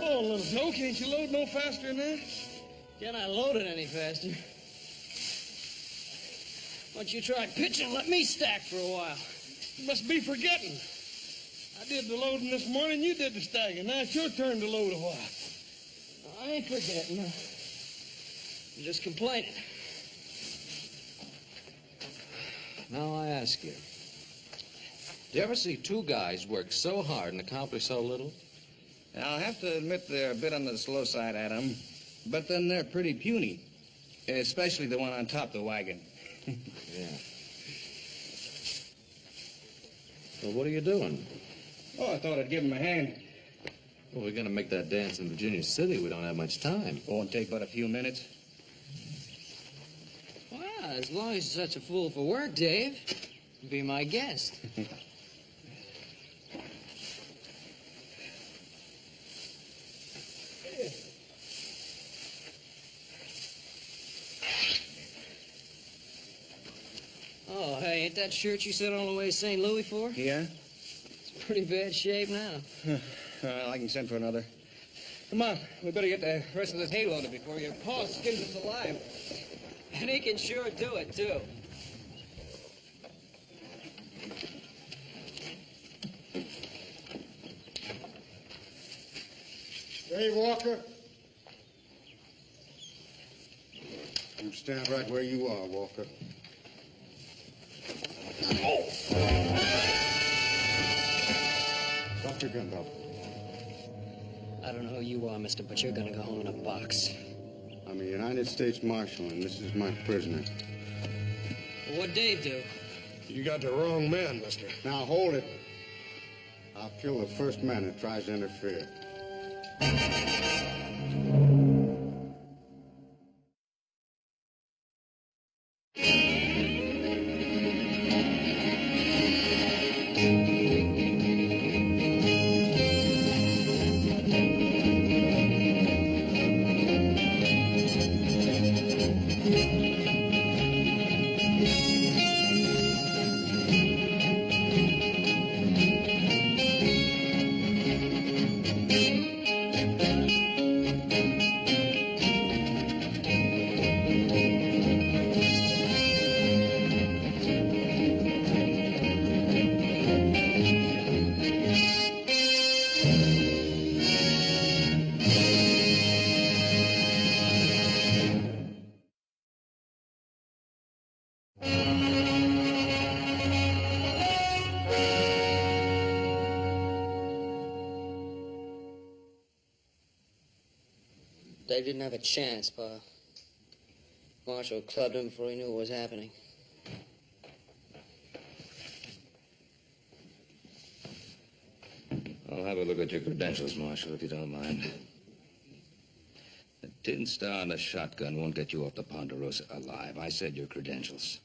Oh, little Joe, can't you load no faster than that? Can I load it any faster? Why don't you try pitching and let me stack for a while? You must be forgetting. I did the loading this morning, you did the stacking. Now it's your turn to load a while. I ain't forgetting. I'm just complaining. Now I ask you, do you ever see two guys work so hard and accomplish so little? I'll have to admit they're a bit on the slow side, Adam. But then they're pretty puny. Especially the one on top of the wagon. Yeah. Well, what are you doing? Oh, I thought I'd give him a hand. Well, we're going to make that dance in Virginia City. We don't have much time. Won't take but a few minutes. Well, as long as you're such a fool for work, Dave, be my guest. Oh, hey, ain't that shirt you sent all the way to St. Louis for? Yeah? It's pretty bad shape now. Well, I can send for another. Come on, we better get the rest of this hay loaded before your paw skins us alive. And he can sure do it, too. Hey, Walker. You stand right where you are, Walker. Oh! Drop your gun, Bob. I don't know who you are, mister, but you're gonna go home in a box. I'm a United States Marshal, and this is my prisoner. Well, what'd Dave do? You got the wrong man, mister. Now, hold it. I'll kill the first man that tries to interfere. Dave didn't have a chance, Pa. Marshall clubbed him before he knew what was happening. I'll have a look at your credentials, Marshal, if you don't mind. The tin star and the shotgun won't get you off the Ponderosa alive. I said your credentials.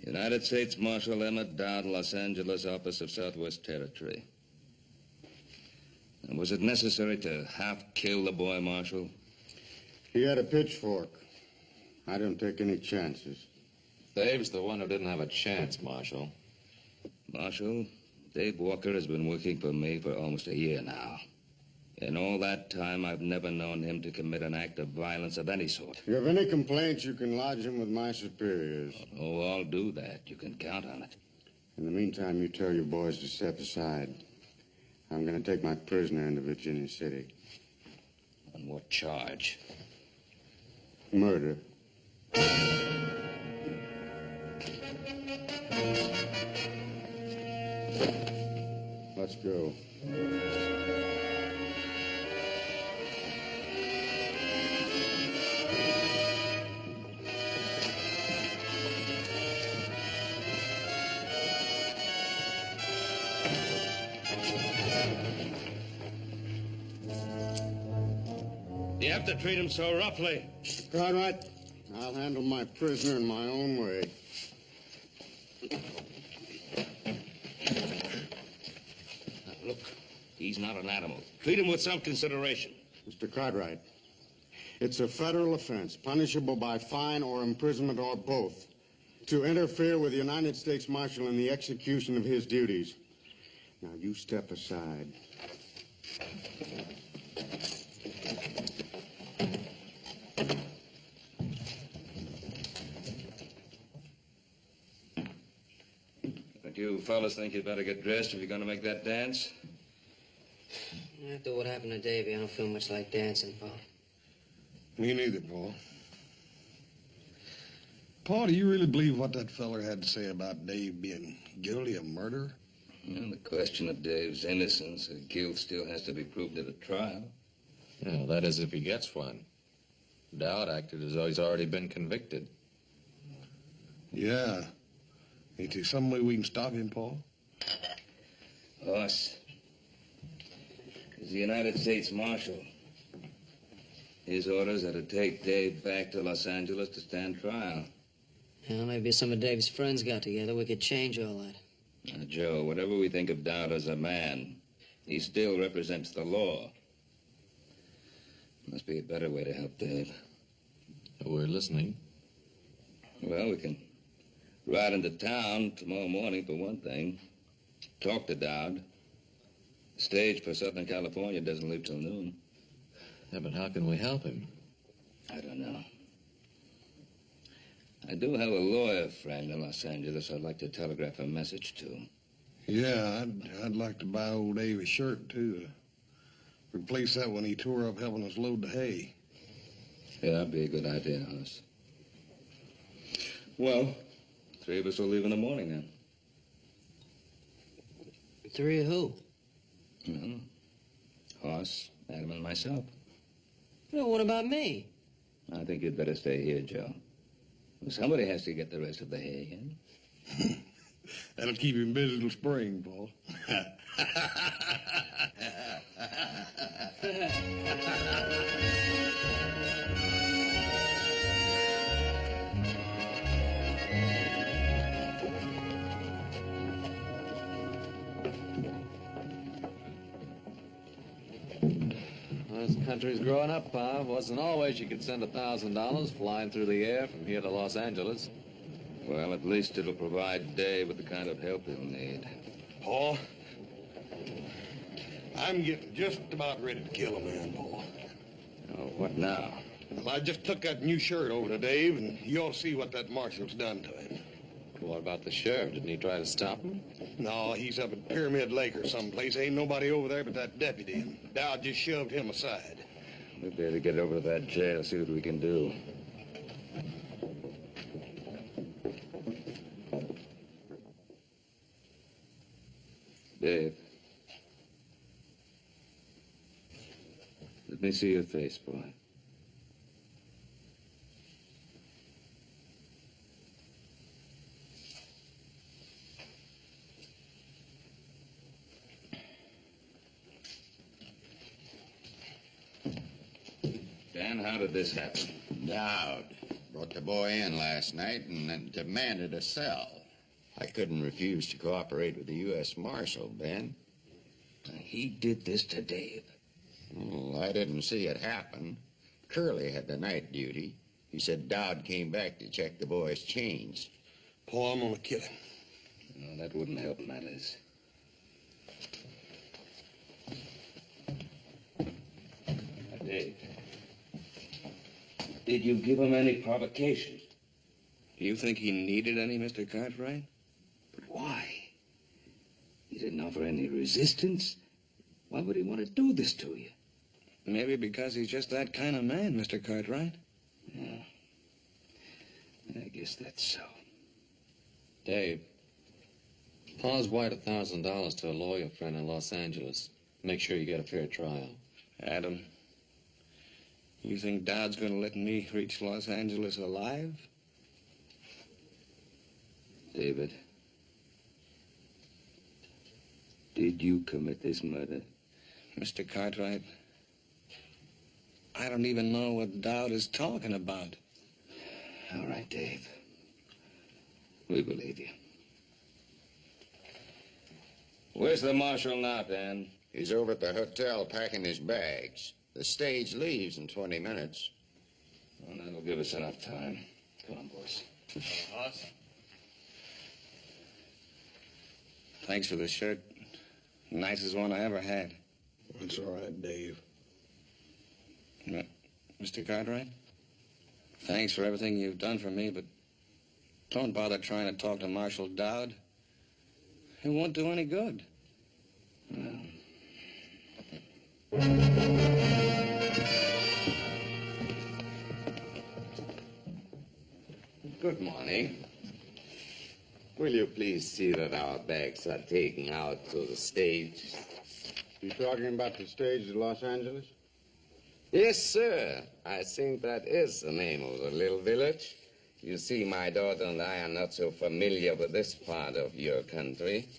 United States Marshal Emmett Dowd, Los Angeles, Office of Southwest Territory. And was it necessary to half kill the boy, Marshal? He had a pitchfork. I don't take any chances. Dave's the one who didn't have a chance, Marshal. Marshal, Dave Walker has been working for me for almost a year now. In all that time, I've never known him to commit an act of violence of any sort. If you have any complaints, you can lodge them with my superiors. Oh, I'll do that. You can count on it. In the meantime, you tell your boys to step aside. I'm going to take my prisoner into Virginia City. On what charge? Murder. Let's go. You have to treat him so roughly. All right. I'll handle my prisoner in my own way. Now, look, he's not an animal. Treat him with some consideration. Mr. Cartwright, it's a federal offense, punishable by fine or imprisonment or both, to interfere with the United States Marshal in the execution of his duties. Now, you step aside. Don't you fellas think you'd better get dressed if you're going to make that dance? After what happened to Davy, I don't feel much like dancing, Paul. Me neither, Paul. Paul, do you really believe what that feller had to say about Dave being guilty of murder? Well, the question of Dave's innocence or guilt still has to be proved at a trial. Well, that is if he gets one. Dowd acted as though he's already been convicted. Yeah. Ain't there some way we can stop him, Paul? Us. As the United States Marshal, his orders are to take Dave back to Los Angeles to stand trial. Well, maybe some of Dave's friends got together. We could change all that. Now, Joe, whatever we think of Dowd as a man, he still represents the law. Must be a better way to help Dave. We're listening. Well, we can ride into town tomorrow morning, for one thing. Talk to Dowd. The stage for Southern California doesn't leave till noon. Yeah, but how can we help him? I don't know. I do have a lawyer friend in Los Angeles I'd like to telegraph a message to. Yeah, I'd like to buy old Dave a shirt, too. Replace that one he tore up helping us load the hay. Yeah, that'd be a good idea, Hoss. Well, 3 of us will leave in the morning, then. 3 of who? Well, Hoss, Adam, and myself. Well, what about me? I think you'd better stay here, Joe. Somebody has to get the rest of the hay in. That'll keep him busy till spring, Paul. This country's growing up, Pa. Wasn't always you could send $1,000 flying through the air from here to Los Angeles. Well, at least it'll provide Dave with the kind of help he'll need. Paul, I'm getting just about ready to kill a man, Paul. Oh, what now? Well, I just took that new shirt over to Dave, and you ought to see what that marshal's done to him. What about the sheriff? Didn't he try to stop him? No, he's up at Pyramid Lake or someplace. Ain't nobody over there but that deputy, and Dowd just shoved him aside. We better get over to that jail, see what we can do. Dave. Let me see your face, boy. Dan, how did this happen? Dowd brought the boy in last night and then demanded a cell. I couldn't refuse to cooperate with the U.S. Marshal, Ben. He did this to Dave. Well, I didn't see it happen. Curly had the night duty. He said Dowd came back to check the boy's chains. Paul, I'm gonna kill him. No, that wouldn't help matters. Dave, did you give him any provocation? Do you think he needed any, Mr. Cartwright? But why? He didn't offer any resistance. Why would he want to do this to you? Maybe because he's just that kind of man, Mr. Cartwright. Yeah. I guess that's so. Dave, Pa's wired $1,000 to a lawyer friend in Los Angeles. Make sure you get a fair trial. Adam, you think Dowd's gonna let me reach Los Angeles alive? David, did you commit this murder? Mr. Cartwright, I don't even know what Dowd is talking about. All right, Dave. We believe you. Where's the marshal now, Dan? He's over at the hotel packing his bags. The stage leaves in 20 minutes. Well, that'll give us enough time. Come on, boys. Boss? Thanks for the shirt. Nicest one I ever had. It's all right, Dave. Mr. Cartwright, thanks for everything you've done for me, but don't bother trying to talk to Marshal Dowd. It won't do any good. No. Good morning. Will you please see that our bags are taken out to the stage? You talking about the stage at Los Angeles? Yes, sir. I think that is the name of the little village. You see, my daughter and I are not so familiar with this part of your country.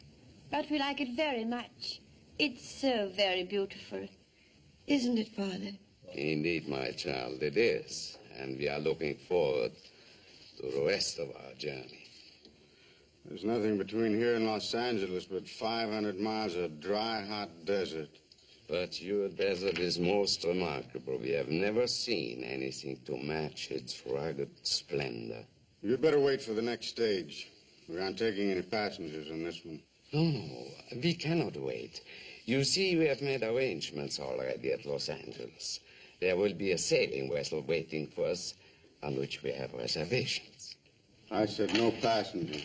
But we like it very much. It's so very beautiful. Isn't it, Father? Indeed, my child, it is. And we are looking forward to the rest of our journey. There's nothing between here and Los Angeles but 500 miles of dry, hot desert. But your desert is most remarkable. We have never seen anything to match its rugged splendor. You'd better wait for the next stage. We aren't taking any passengers on this one. No, we cannot wait. You see, we have made arrangements already at Los Angeles. There will be a sailing vessel waiting for us on which we have reservations. I said no passengers.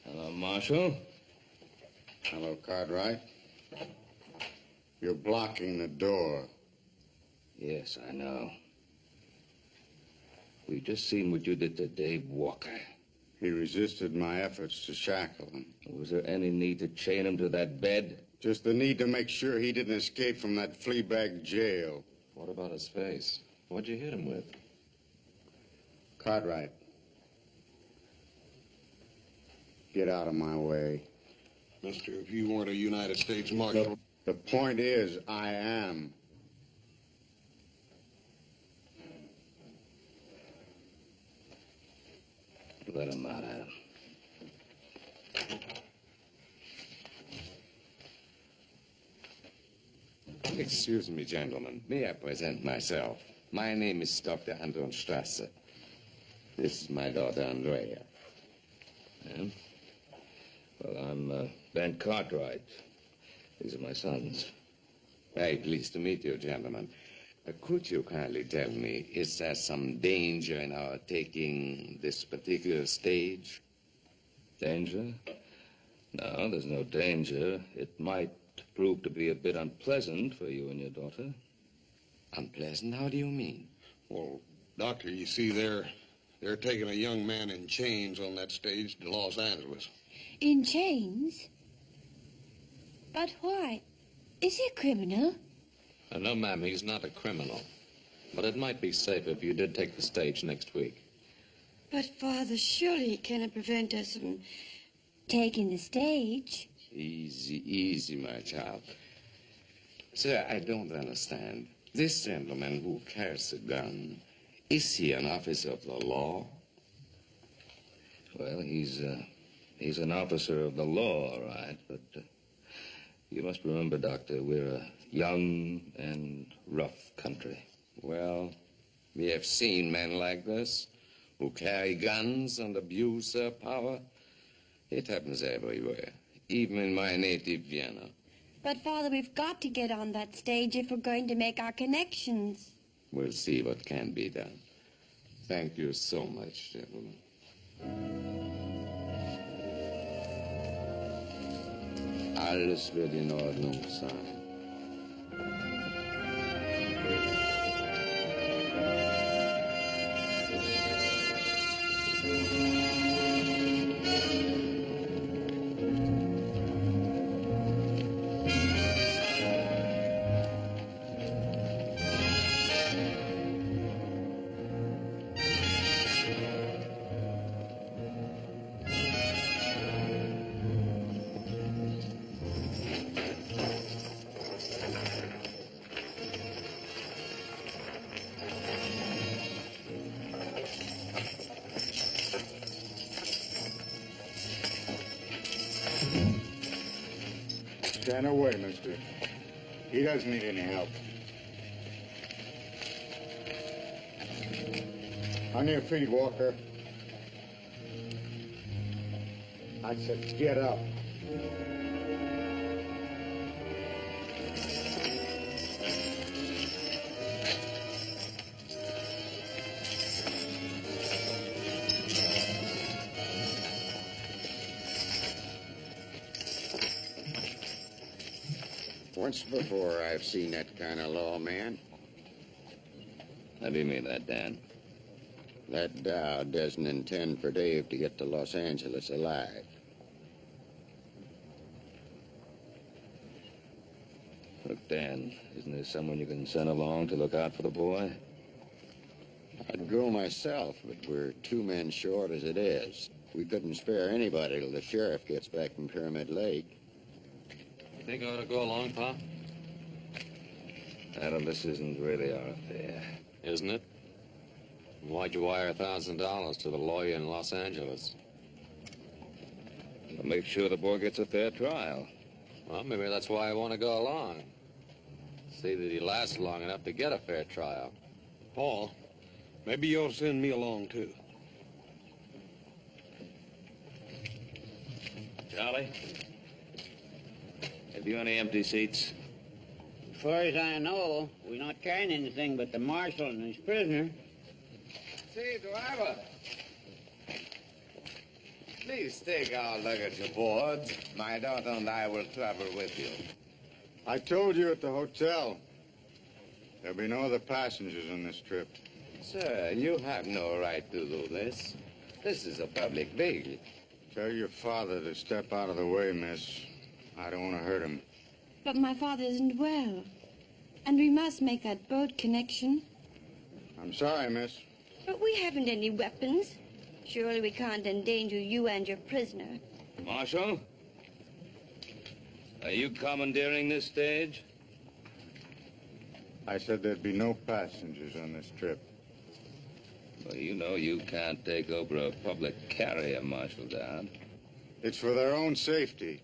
Hello, Marshal. Hello, Cartwright. You're blocking the door. Yes, I know. We've just seen what you did to Dave Walker. He resisted my efforts to shackle him. Was there any need to chain him to that bed? Just the need to make sure he didn't escape from that fleabag jail. What about his face? What'd you hit him with? Cartwright. Get out of my way. Mister, if you weren't a United States Marshal... The point is, I am. Let him out, Adam. Excuse me, gentlemen. May I present myself? My name is Dr. Anton Strasser. This is my daughter, Andrea. Yeah? Well, I'm Ben Cartwright. These are my sons. Very pleased to meet you, gentlemen. Could you kindly tell me, is there some danger in our taking this particular stage? Danger? No, there's no danger. It might prove to be a bit unpleasant for you and your daughter. Unpleasant? How do you mean? Well, Doctor, you see, they're taking a young man in chains on that stage to Los Angeles. In chains? But why? Is he a criminal? No, ma'am, he's not a criminal. But it might be safe if you did take the stage next week. But, Father, surely he cannot prevent us from taking the stage. Easy, easy, my child. Sir, I don't understand. This gentleman who carries a gun, is he an officer of the law? Well, he's an officer of the law, all right, but you must remember, Doctor, we're a young and rough country. Well, we have seen men like this who carry guns and abuse their power. It happens everywhere, even in my native Vienna. But, Father, we've got to get on that stage if we're going to make our connections. We'll see what can be done. Thank you so much, gentlemen. Alles wird in Ordnung sein. Stand away, mister. He doesn't need any help. On your feet, Walker. I said get up. Once before I've seen that kind of law, man. How do you mean that, Dan? That Dowd doesn't intend for Dave to get to Los Angeles alive. Look, Dan, isn't there someone you can send along to look out for the boy? I'd go myself, but we're 2 men short as it is. We couldn't spare anybody till the sheriff gets back from Pyramid Lake. You think I ought to go along, Pa? Adam, this isn't really our affair. Isn't it? Why'd you wire $1,000 to the lawyer in Los Angeles? We'll make sure the boy gets a fair trial. Well, maybe that's why I want to go along. See that he lasts long enough to get a fair trial. Paul, maybe you'll send me along, too. Charlie? Have you any empty seats? As far as I know, we're not carrying anything but the marshal and his prisoner. Say, driver, please take our luggage aboard. My daughter and I will travel with you. I told you at the hotel. There'll be no other passengers on this trip. Sir, you have no right to do this. This is a public vehicle. Tell your father to step out of the way, miss. I don't want to hurt him. But my father isn't well. And we must make that boat connection. I'm sorry, miss. But we haven't any weapons. Surely we can't endanger you and your prisoner. Marshal? Are you commandeering this stage? I said there'd be no passengers on this trip. Well, you know you can't take over a public carrier, Marshal Dowd. It's for their own safety.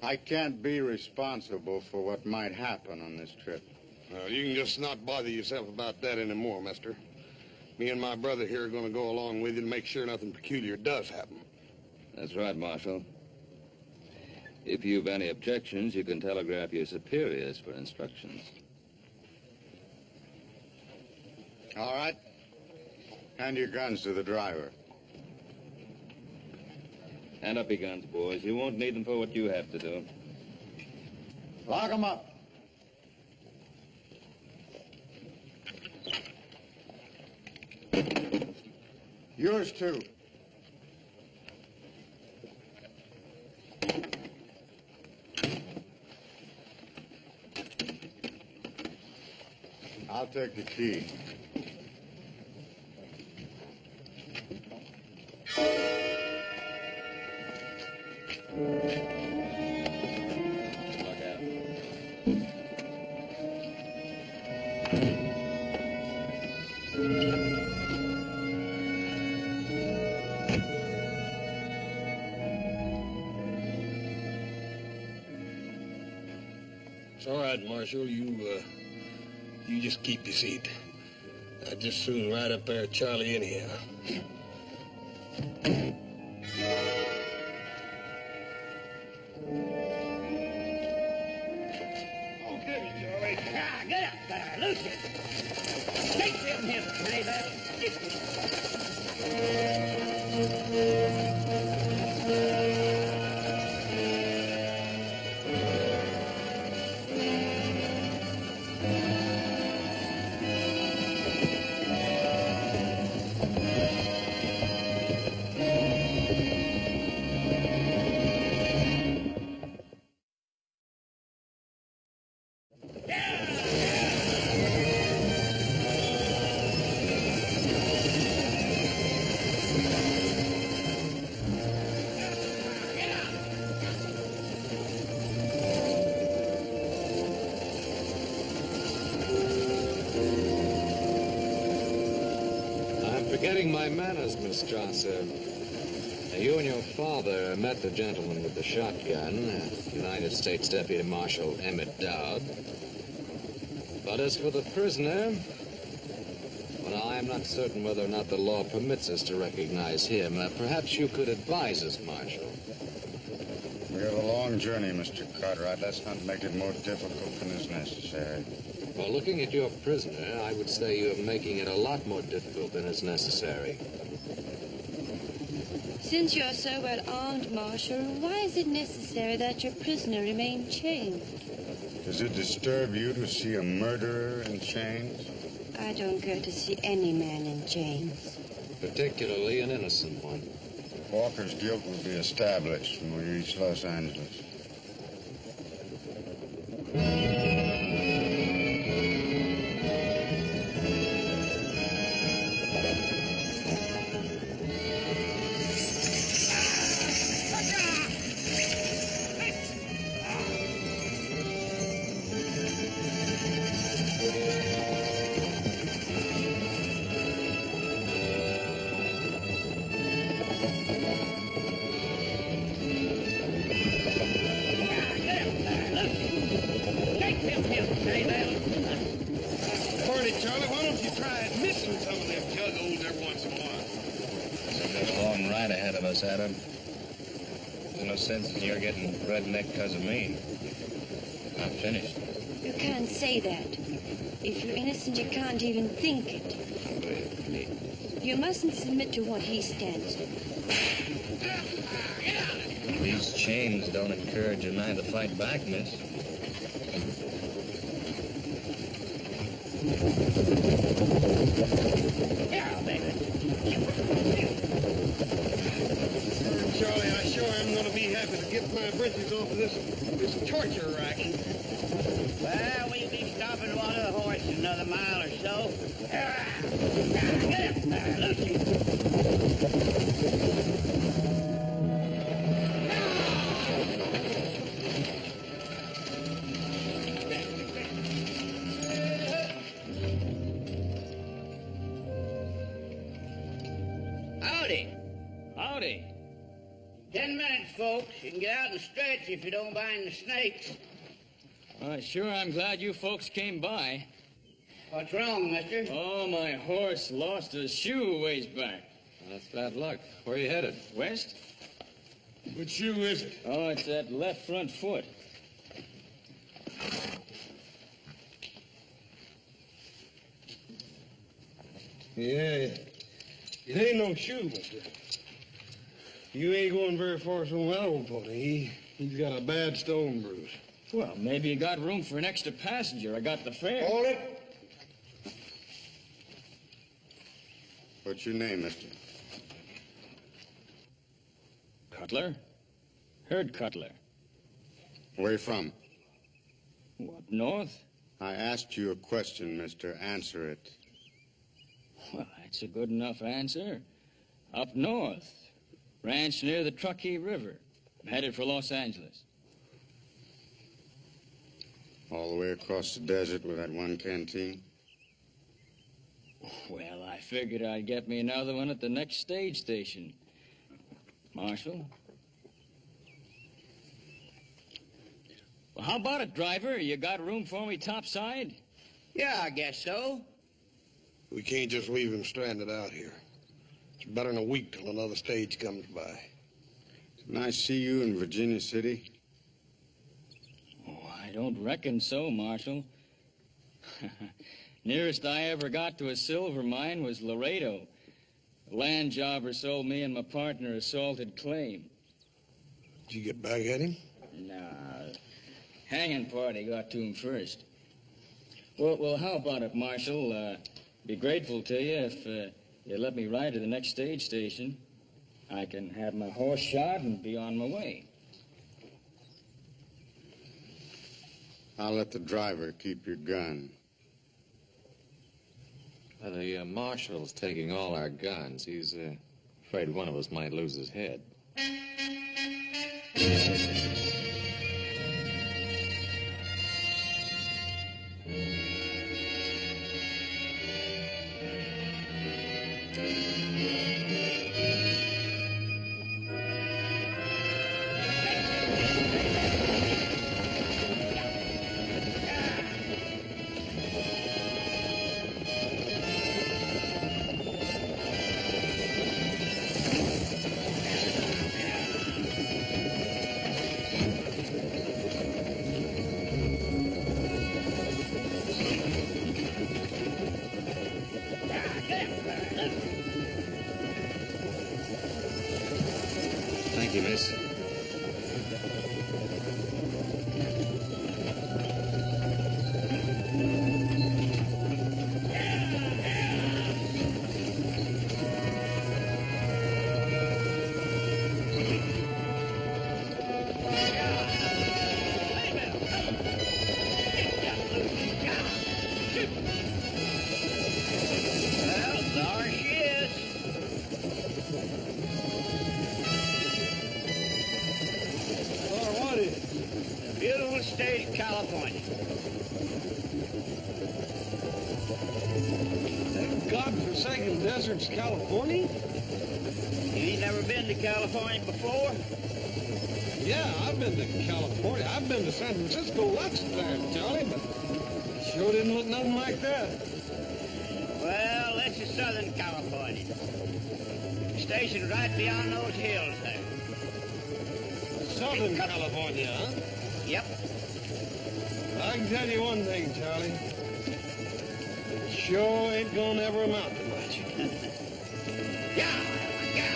I can't be responsible for what might happen on this trip. Well, you can just not bother yourself about that anymore, mister. Me and my brother here are going to go along with you to make sure nothing peculiar does happen. That's right, Marshal. If you've any objections, you can telegraph your superiors for instructions. All right. Hand your guns to the driver. Hand up your guns, boys. You won't need them for what you have to do. Lock 'em up. Yours too. I'll take the key. Look out. It's all right, Marshal. You just keep your seat. I'd just soon ride up there with Charlie anyhow. Get up there, Lucius. Take them here, neighbor. I'm forgetting my manners, Miss Johnson. You and your father met the gentleman with the shotgun, United States Deputy Marshal Emmett Dowd. But as for the prisoner, well, I am not certain whether or not the law permits us to recognize him. Perhaps you could advise us, Marshal. We have a long journey, Mr. Cartwright. Let's not make it more difficult than is necessary. Well, looking at your prisoner, I would say you're making it a lot more difficult than is necessary. Since you're so well armed, Marshal, why is it necessary that your prisoner remain chained? Does it disturb you to see a murderer in chains? I don't go to see any man in chains. Particularly an innocent one. Walker's guilt will be established when we reach Los Angeles. Party, Charlie, why don't you try missing some of them juggos every once in a while? There's a long ride ahead of us, Adam. There's no sense in your getting redneck because of me. I'm finished. You can't say that. If you're innocent, you can't even think it. You mustn't submit to what he stands for. These chains don't encourage a man to fight back, miss. Yeah, baby. Charlie, I sure am going to be happy to get my britches off of this torture rack. Well, we'll be stopping one of the horses another mile or so. Get up there, look. Howdy. Howdy. 10 minutes, folks. You can get out and stretch if you don't mind the snakes. Sure, I'm glad you folks came by. What's wrong, mister? Oh, my horse lost a shoe a ways back. That's bad luck. Where are you headed? West? Which shoe is it? Oh, it's that left front foot. Yeah, it ain't no shoe, mister. You ain't going very far from that old pony. He's got a bad stone bruise. Well, maybe you got room for an extra passenger. I got the fare. Hold it. What's your name, mister? Cutler? Herd Cutler. Where you from? What, north? I asked you a question, mister. Answer it. Well, that's a good enough answer. Up north. Ranch near the Truckee River. I'm headed for Los Angeles. All the way across the desert with that one canteen? Well, I figured I'd get me another one at the next stage station. Marshal? Well, how about it, driver? You got room for me topside? Yeah, I guess so. We can't just leave him stranded out here. It's better than a week till another stage comes by. Didn't I see you in Virginia City? Oh, I don't reckon so, Marshal. Nearest I ever got to a silver mine was Laredo. The land jobber sold me and my partner a salted claim. Did you get back at him? Nah, hanging party got to him first. Well, how about it, Marshal? Be grateful to you if you let me ride to the next stage station. I can have my horse shod and be on my way. I'll let the driver keep your gun. The marshal's taking all our guns. He's afraid one of us might lose his head. California. That godforsaken desert's California? You ain't never been to California before? Yeah, I've been to California. I've been to San Francisco lots of times, Charlie, but it sure didn't look nothing like that. Well, this is Southern California. Stationed right beyond those hills there. Southern California, huh? Yep. I can tell you one thing, Charlie. It sure ain't gonna ever amount to much. Yeah, yeah.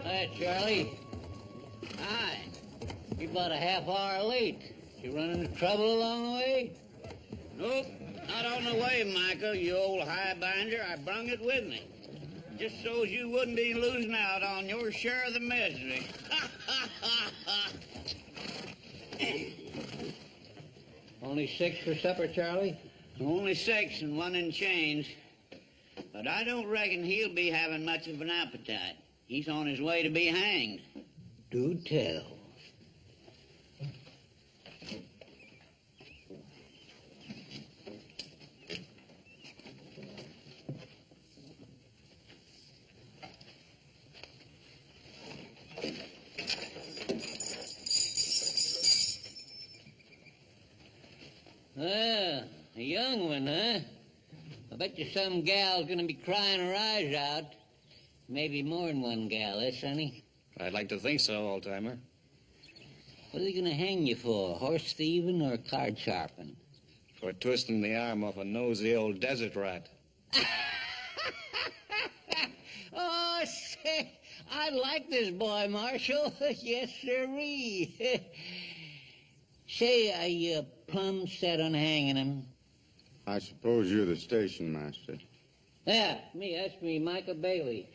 Hi, Charlie. Hi. You're about a half hour late. You run into trouble along the way? Nope, not on the way, Michael, you old highbinder. I brung it with me. Just so's you wouldn't be losing out on your share of the misery. Only 6 for supper, Charlie? Only 6 and 1 in change. But I don't reckon he'll be having much of an appetite. He's on his way to be hanged. Do tell. Ah, a young one, huh? I bet you some gal's gonna be crying her eyes out. Maybe more than one gal, eh, Sonny? I'd like to think so, old-timer. What are they gonna hang you for, horse thieving or card sharping? For twisting the arm off a nosy old desert rat. Oh, say, I like this boy, Marshal. Yes, sirree. Say, are you plumb set on hanging him? I suppose you're the station master. Yeah, that's me, Micah Bailey.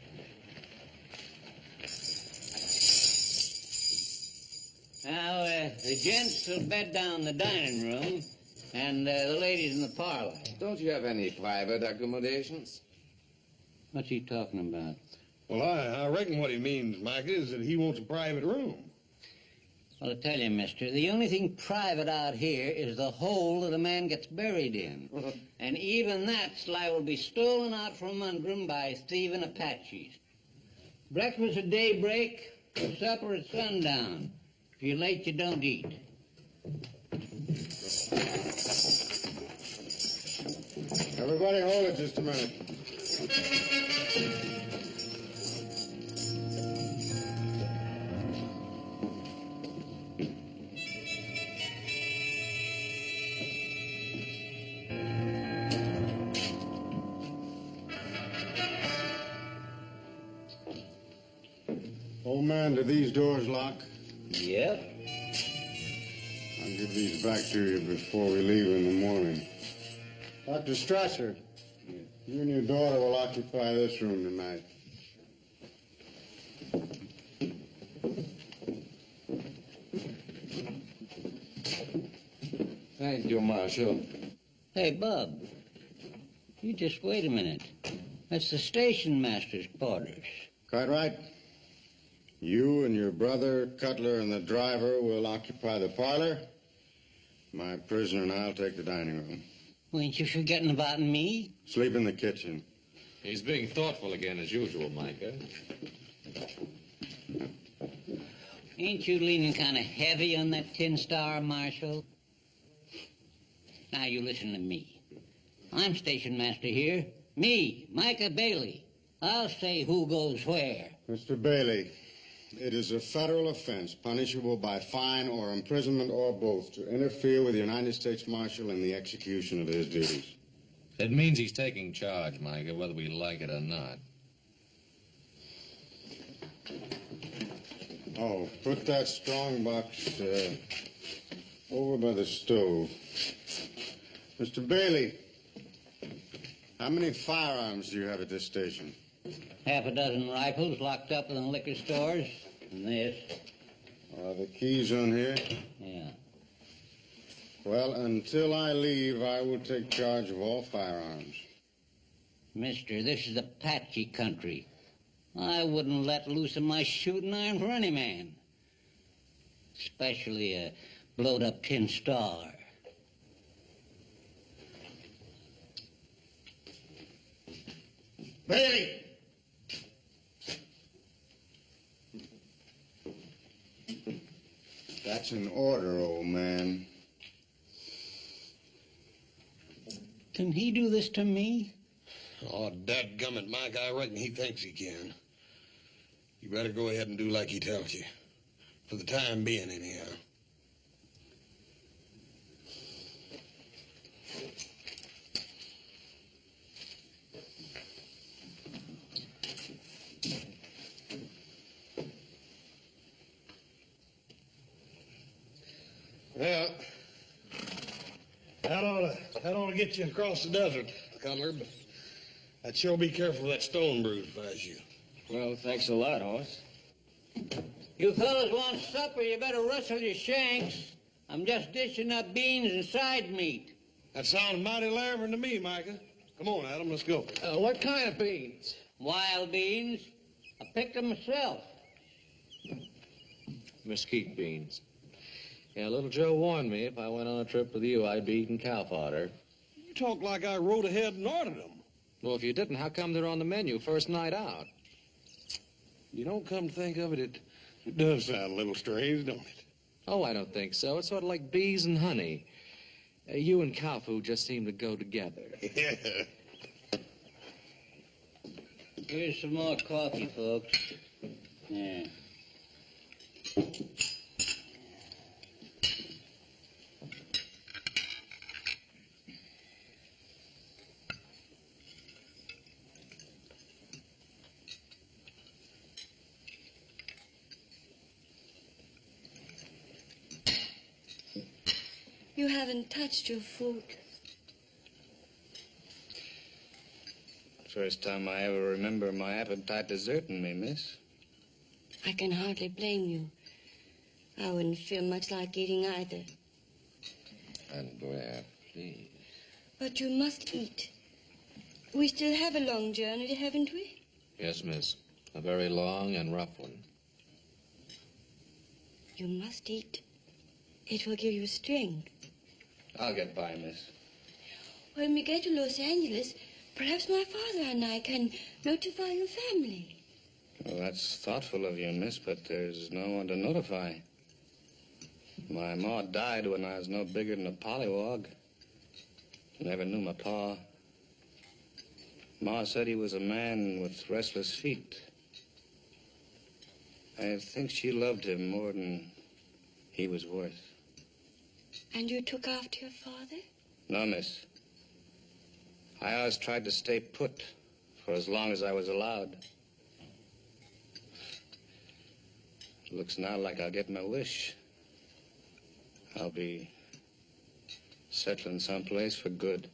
Now, the gents will bed down in the dining room, and the ladies in the parlor. Don't you have any private accommodations? What's he talking about? Well, I reckon what he means, Micah, is that he wants a private room. Well, I tell you, mister, the only thing private out here is the hole that a man gets buried in. And even that's liable to be stolen out from under him by thieving Apaches. Breakfast at daybreak, supper at sundown. If you're late, you don't eat. Everybody hold it just a minute. Old man, do these doors lock? Yep. I'll give these back to you before we leave in the morning. Dr. Strasser, you and your daughter will occupy this room tonight. Thank you, Marshal. Hey, Bub, you just wait a minute. That's the station master's quarters. Quite right. You and your brother, Cutler, and the driver will occupy the parlor. My prisoner and I'll take the dining room. Well, ain't you forgetting about me? Sleep in the kitchen. He's being thoughtful again, as usual, Micah. Ain't you leaning kind of heavy on that tin star, Marshal? Now, you listen to me. I'm station master here. Me, Micah Bailey. I'll say who goes where. Mr. Bailey, it is a federal offense punishable by fine or imprisonment or both to interfere with the United States Marshal in the execution of his duties. It means he's taking charge, Micah, whether we like it or not. Oh, put that strong box over by the stove. Mr. Bailey, how many firearms do you have at this station? Half a dozen rifles locked up in the liquor stores. And this. Are the keys on here? Yeah. Well, until I leave, I will take charge of all firearms. Mister, this is Apache country. I wouldn't let loose of my shooting iron for any man. Especially a blowed-up tin star. Bailey! That's an order, old man. Can he do this to me? Oh, dadgummit, Mike, I reckon he thinks he can. You better go ahead and do like he tells you. For the time being, anyhow. Well, that ought to get you across the desert, Cutler, but I'd sure be careful of that stone brood if I was you. Well, thanks a lot, Hoss. You fellas want supper, you better rustle your shanks. I'm just dishing up beans and side meat. That sounds mighty laboring to me, Micah. Come on, Adam, let's go. What kind of beans? Wild beans. I picked them myself. Mesquite beans. Yeah, little Joe warned me if I went on a trip with you, I'd be eating cow fodder. You talk like I rode ahead and ordered them. Well, if you didn't, how come they're on the menu first night out? You don't come to think of it, it does sound a little strange, don't it? Oh, I don't think so. It's sort of like bees and honey. You and cow food just seem to go together. Yeah. Here's some more coffee, folks. Yeah. You haven't touched your food. First time I ever remember my appetite deserting me, miss. I can hardly blame you. I wouldn't feel much like eating either. Andrea, please. But you must eat. We still have a long journey, haven't we? Yes, miss. A very long and rough one. You must eat. It will give you strength. I'll get by, miss. When we get to Los Angeles, perhaps my father and I can notify your family. Well, that's thoughtful of you, miss, but there's no one to notify. My ma died when I was no bigger than a pollywog. Never knew my pa. Ma said he was a man with restless feet. I think she loved him more than he was worth. And you took after your father? No, miss. I always tried to stay put for as long as I was allowed. It looks now like I'll get my wish. I'll be settling someplace for good.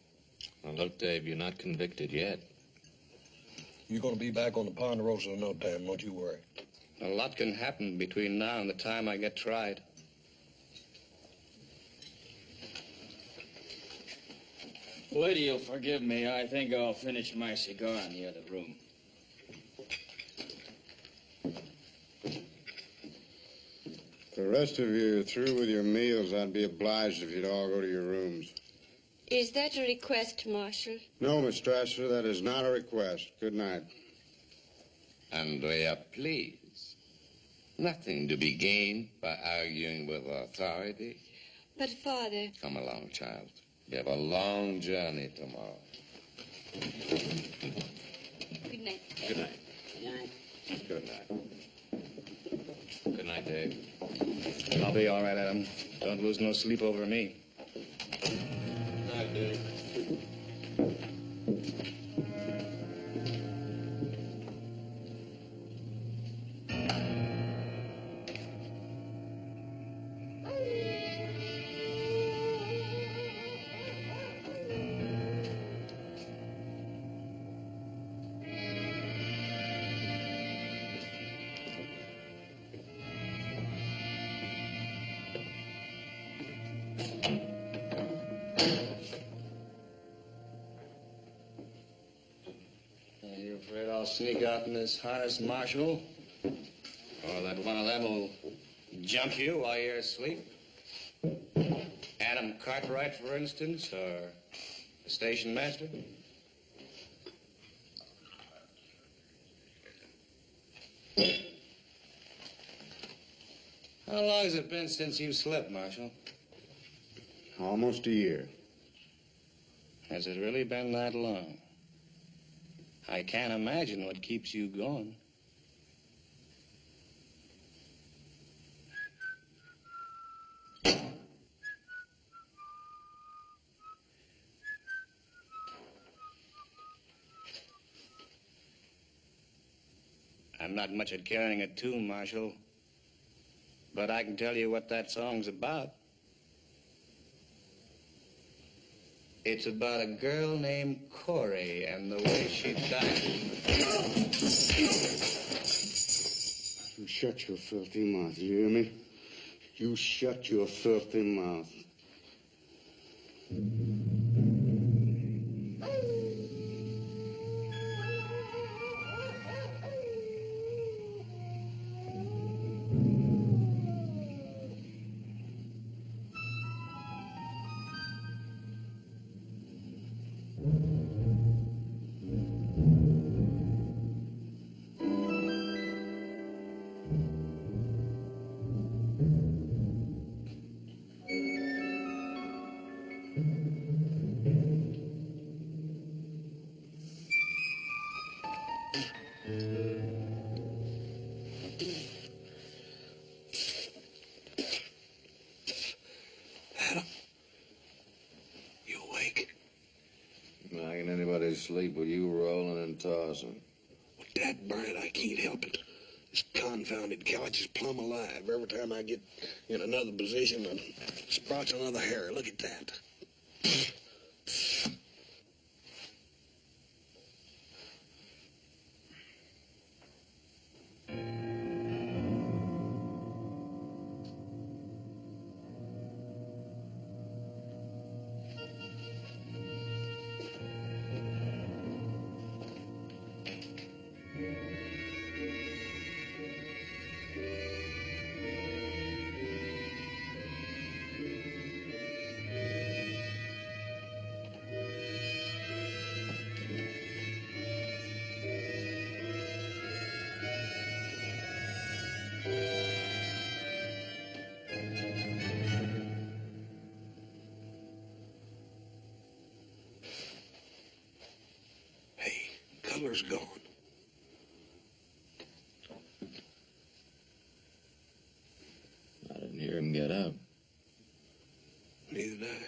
Well, look, Dave, you're not convicted yet. You're going to be back on the Ponderosa in no time, don't you worry. A lot can happen between now and the time I get tried. Lady, you'll forgive me. I think I'll finish my cigar in the other room. The rest of you are through with your meals. I'd be obliged if you'd all go to your rooms. Is that a request, Marshal? No, Miss Strasser, that is not a request. Good night. Andrea, please. Nothing to be gained by arguing with authority. But, Father... Come along, child. You have a long journey tomorrow. Good night. Good night. Good night. Good night. Good night, Dave. I'll be all right, Adam. Don't lose no sleep over me. Night, Dave. sneak out in this harness, Marshal? Or that one of them will jump you while you're asleep? Adam Cartwright, for instance, or the station master? How long has it been since you slept, Marshal? Almost a year. Has it really been that long? I can't imagine what keeps you going. I'm not much at carrying a tune, Marshal, but I can tell you what that song's about. It's about a girl named Corey and the way she died. You shut your filthy mouth, you hear me? You shut your filthy mouth. Sleep with you rolling and tossing. Well, Dad burn it, I can't help it. This confounded couch is plumb alive. Every time I get in another position, it sprouts another hair. Look at that. Color's gone. I didn't hear him get up. Neither did I.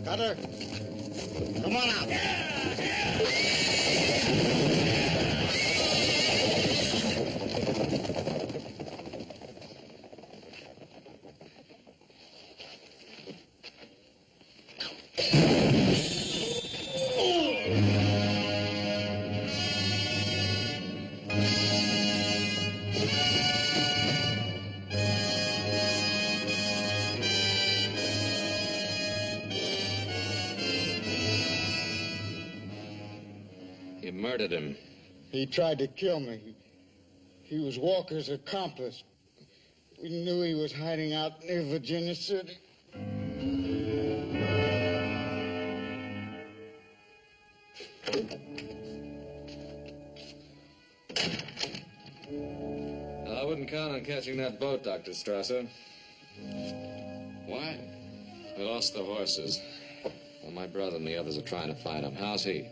Cutter, come on out. murdered him. He tried to kill me. He was Walker's accomplice. We knew he was hiding out near Virginia City. I wouldn't count on catching that boat, Dr. Strasser. Why? We lost the horses. Well, my brother and the others are trying to find him. How's he?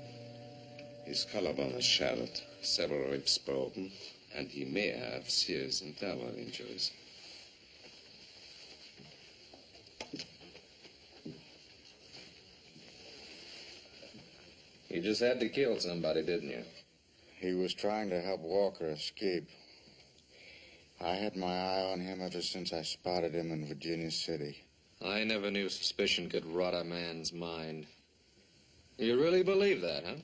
His collarbone is shattered, several ribs broken, and he may have serious internal injuries. You just had to kill somebody, didn't you? He was trying to help Walker escape. I had my eye on him ever since I spotted him in Virginia City. I never knew suspicion could rot a man's mind. You really believe that, huh?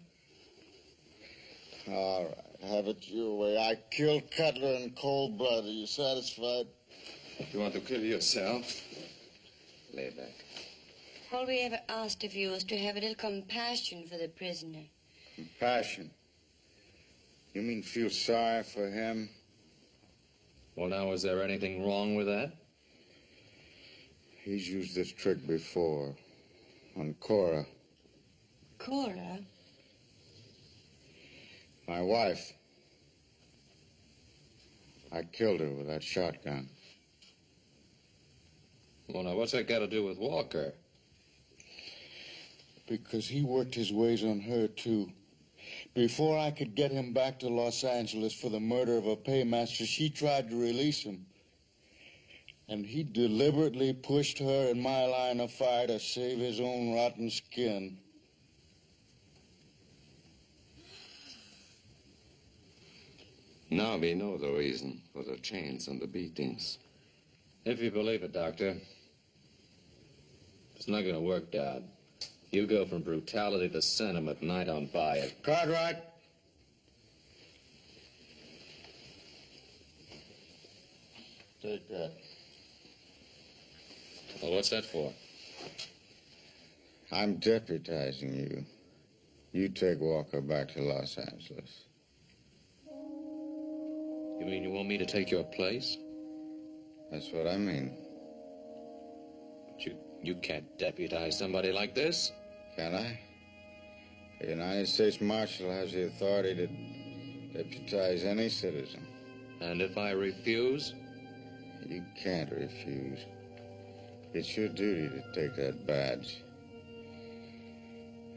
All right, have it your way. I killed Cutler in cold blood. Are you satisfied? You want to kill yourself? Lay back. All we ever asked of you was to have a little compassion for the prisoner. Compassion? You mean feel sorry for him? Well, now, is there anything wrong with that? He's used this trick before. On Cora. Cora? My wife. I killed her with that shotgun. Well, now, what's that got to do with Walker? Because he worked his ways on her, too. Before I could get him back to Los Angeles for the murder of a paymaster, she tried to release him. And he deliberately pushed her in my line of fire to save his own rotten skin. Now we know the reason for the chains and the beatings. If you believe it, Doctor, it's not going to work, Dad. You go from brutality to sentiment, and I don't buy it. Cartwright. Take that. Well, what's that for? I'm deputizing you. You take Walker back to Los Angeles. You mean you want me to take your place? That's what I mean. But you can't deputize somebody like this. Can I? The United States Marshal has the authority to deputize any citizen. And if I refuse? You can't refuse. It's your duty to take that badge.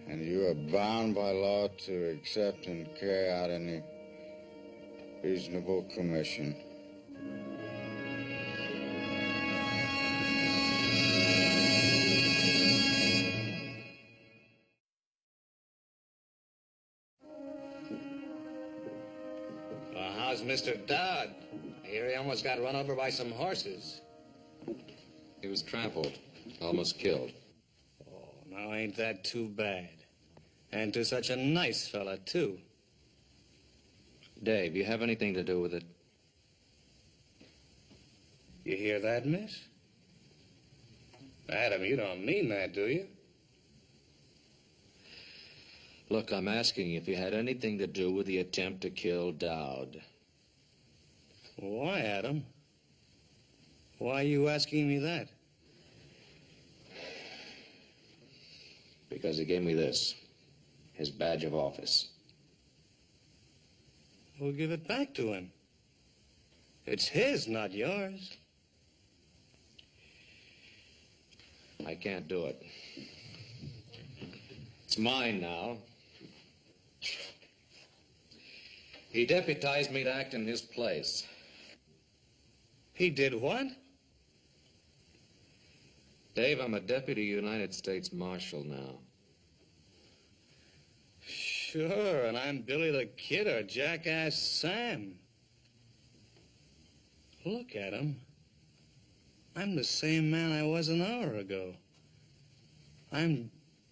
And you are bound by law to accept and carry out any reasonable commission. Well, how's Mr. Dodd? I hear he almost got run over by some horses. He was trampled, almost killed. Oh, now ain't that too bad? And to such a nice fella, too. Dave, you have anything to do with it? You hear that, miss? Adam, you don't mean that, do you? Look, I'm asking if you had anything to do with the attempt to kill Dowd. Why, Adam? Why are you asking me that? Because he gave me this, his badge of office. We'll give it back to him. It's his, not yours. I can't do it. It's mine now. He deputized me to act in his place. He did what? Dave, I'm a deputy United States Marshal now. Sure, and I'm Billy the Kid or Jackass Sam. Look at him. I'm the same man I was an hour ago. I'm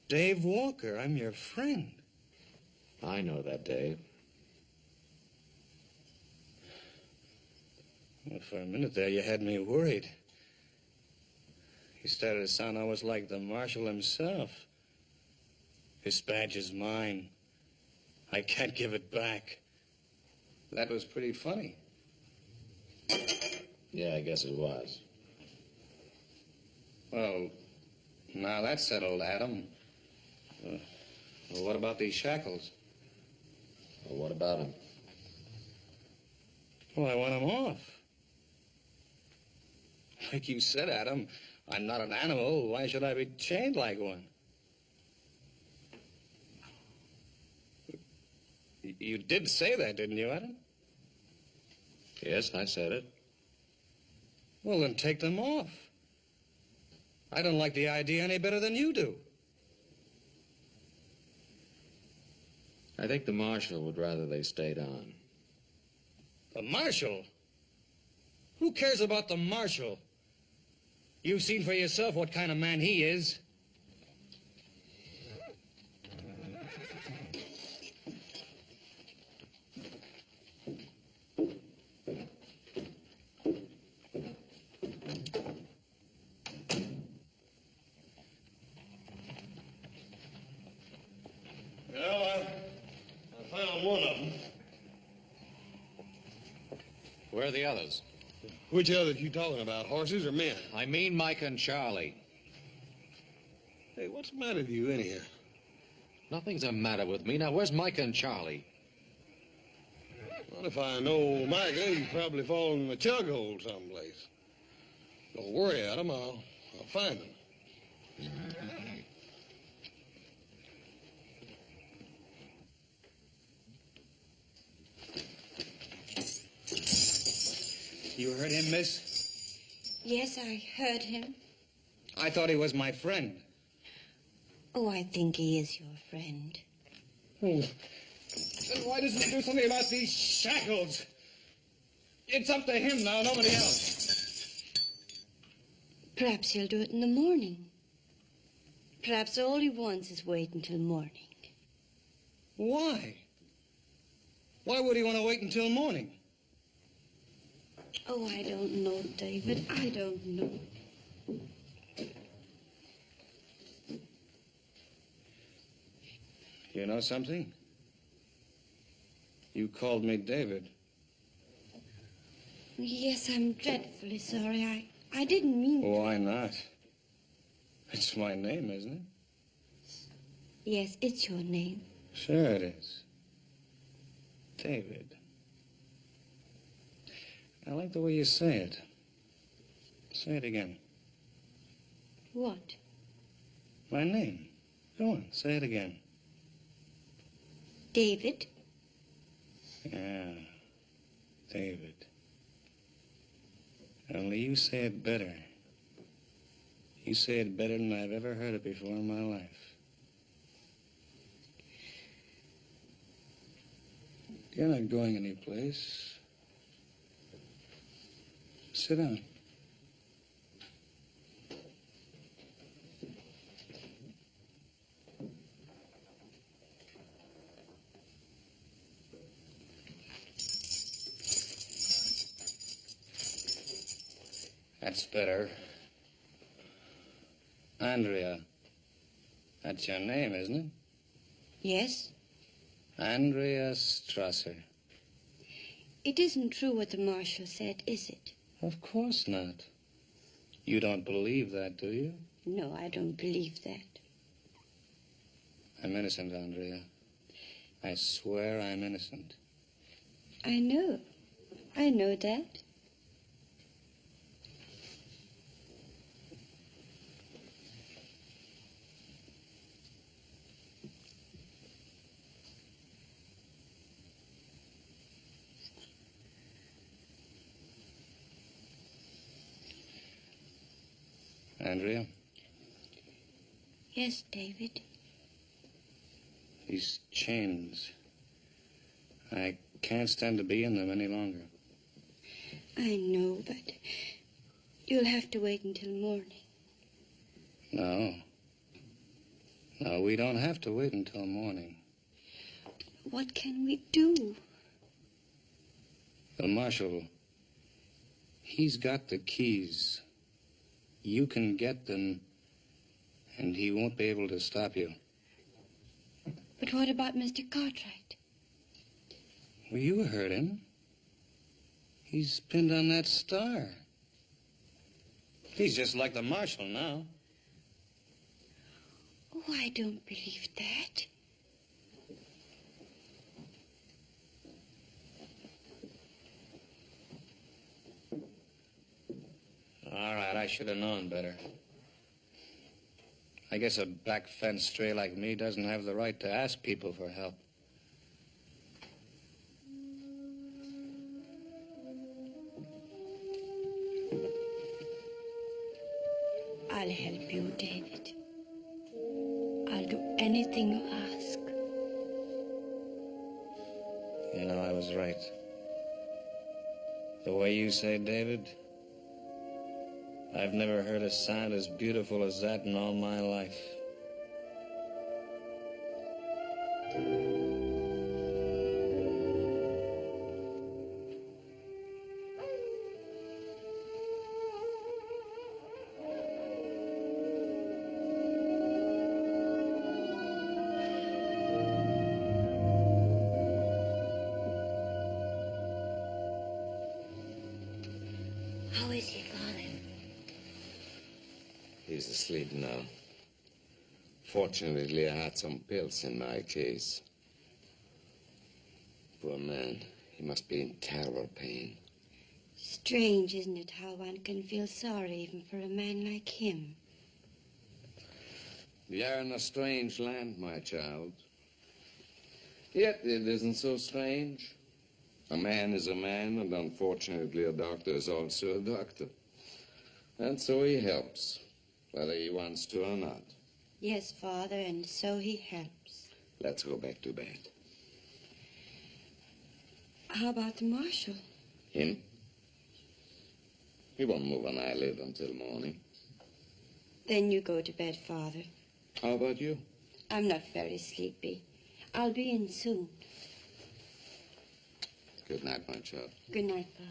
Dave Walker. I'm your friend. I know that, Dave. Well, for a minute there, you had me worried. You started to sound almost like the marshal himself. This badge is mine. I can't give it back. That was pretty funny. Yeah, I guess it was. Well, now that's settled, Adam. Well, what about these shackles? Well, what about him? Well, I want him off. Like you said, Adam, I'm not an animal. Why should I be chained like one? You did say that, didn't you, Adam? Yes, I said it. Well, then take them off. I don't like the idea any better than you do. I think the marshal would rather they stayed on. The marshal? Who cares about the marshal? You've seen for yourself what kind of man he is. Well, I found one of them. Where are the others? Which others you talking about, horses or men? I mean Mike and Charlie. Hey, what's the matter with you anyhow? Nothing's the matter with me. Now, where's Mike and Charlie? Well, if I know Mike, he's probably fallen in a chug hole someplace. Don't worry, Adam. I'll find him. You heard him, miss? Yes, I heard him. I thought he was my friend. Oh, I think he is your friend. Oh. Then why doesn't he do something about these shackles? It's up to him now, nobody else. Perhaps he'll do it in the morning. Perhaps all he wants is wait until morning. Why? Why would he want to wait until morning? Oh, I don't know, David. I don't know. You know something? You called me David. Yes, I'm dreadfully sorry. I didn't mean... Why not? It's my name, isn't it? Yes, it's your name. Sure it is. David. I like the way you say it. Say it again. What? My name. Go on, say it again. David? Yeah, David. Only you say it better. You say it better than I've ever heard it before in my life. You're not going anyplace. Sit down. That's better. Andrea. That's your name, isn't it? Yes? Andrea Strasser. It isn't true what the marshal said, is it? Of course not. You don't believe that, do you? No, I don't believe that. I'm innocent, Andrea. I swear I'm innocent. I know. I know that. Andrea? Yes, David. These chains. I can't stand to be in them any longer. I know, but you'll have to wait until morning. No. No, we don't have to wait until morning. What can we do? The marshal, he's got the keys. You can get them, and he won't be able to stop you. But what about Mr. Cartwright? Well, you heard him. He's pinned on that star. He's just like the marshal now. Oh, I don't believe that. All right, I should have known better. I guess a back fence stray like me doesn't have the right to ask people for help. I'll help you, David. I'll do anything you ask. You know, I was right. The way you say David, I've never heard a sound as beautiful as that in all my life. How is he, Father? He's asleep now. Fortunately, I had some pills in my case. Poor man. He must be in terrible pain. Strange, isn't it, how one can feel sorry even for a man like him? We are in a strange land, my child. Yet it isn't so strange. A man is a man, and unfortunately a doctor is also a doctor. And so he helps, whether he wants to or not. Yes, Father, and so he helps. Let's go back to bed. How about the marshal? Him? He won't move an eyelid until morning. Then you go to bed, Father. How about you? I'm not very sleepy. I'll be in soon. Good night, my child. Good night, Father.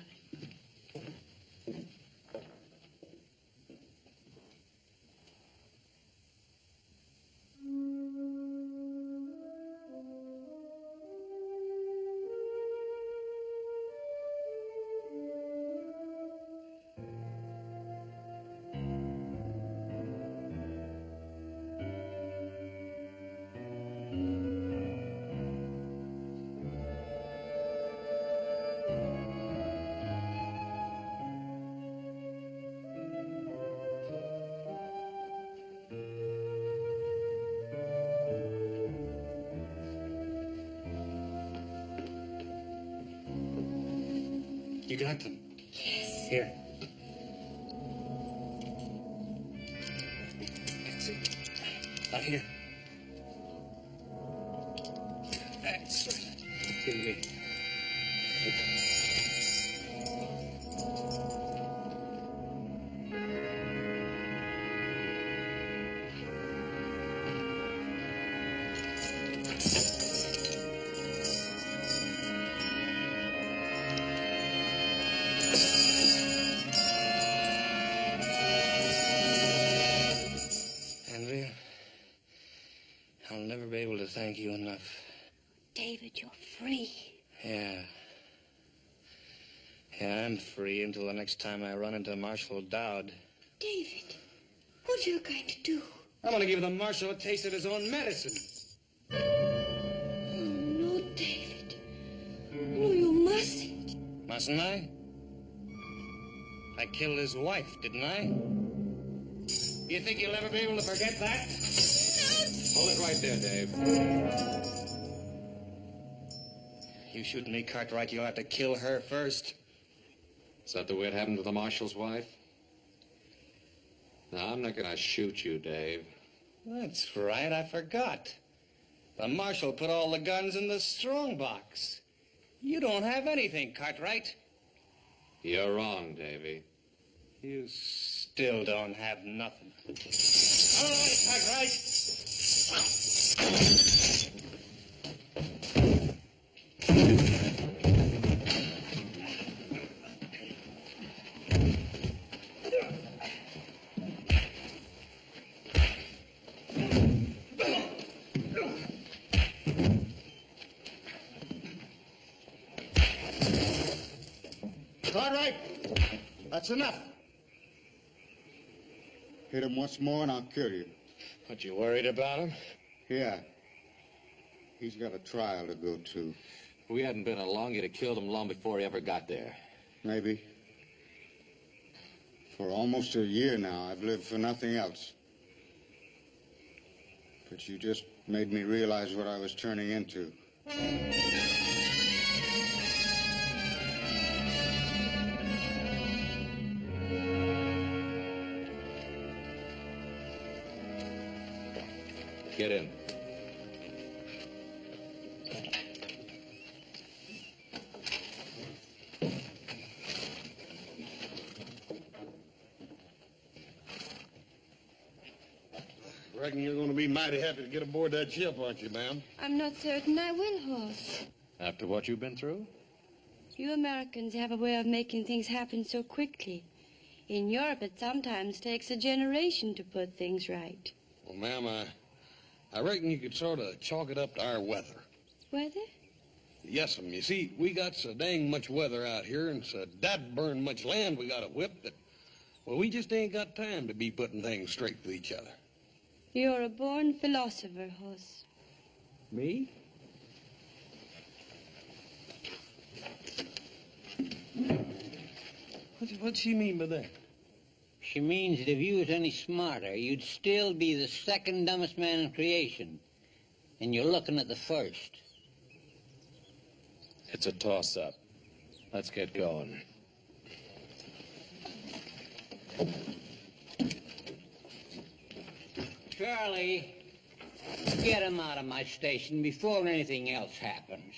You got them? Yes. Here. That's it. Out here. That's right. Give me. I'll never be able to thank you enough. David, you're free. Yeah. Yeah, I'm free until the next time I run into Marshal Dowd. David, what are you going to do? I'm going to give the Marshal a taste of his own medicine. Oh, no, David. No, you mustn't. Mustn't I? I killed his wife, didn't I? You think you'll ever be able to forget that? Hold it right there, Dave. You shoot me, Cartwright, you'll have to kill her first. Is that the way it happened to the marshal's wife? No, I'm not going to shoot you, Dave. That's right, I forgot. The marshal put all the guns in the strong box. You don't have anything, Cartwright. You're wrong, Davy. You still don't have nothing. All right, Cartwright. enough. Hit him once more and I'll kill you. What, you worried about him? Yeah. He's got a trial to go to. If we hadn't been along, you'd have killed him long before he ever got there. Maybe. For almost a year now, I've lived for nothing else. But you just made me realize what I was turning into. Get in. Reckon you're going to be mighty happy to get aboard that ship, aren't you, ma'am? I'm not certain I will, Hoss. After what you've been through? You Americans have a way of making things happen so quickly. In Europe, it sometimes takes a generation to put things right. Well, ma'am, I reckon you could sort of chalk it up to our weather. Weather? Yes'm. You see, we got so dang much weather out here and so dad-burn much land we got to whip that, well, we just ain't got time to be putting things straight with each other. You're a born philosopher, Hoss. Me? What's she mean by that? She means that if you was any smarter, you'd still be the second dumbest man in creation. And you're looking at the first. It's a toss-up. Let's get going. Charlie, get him out of my station before anything else happens.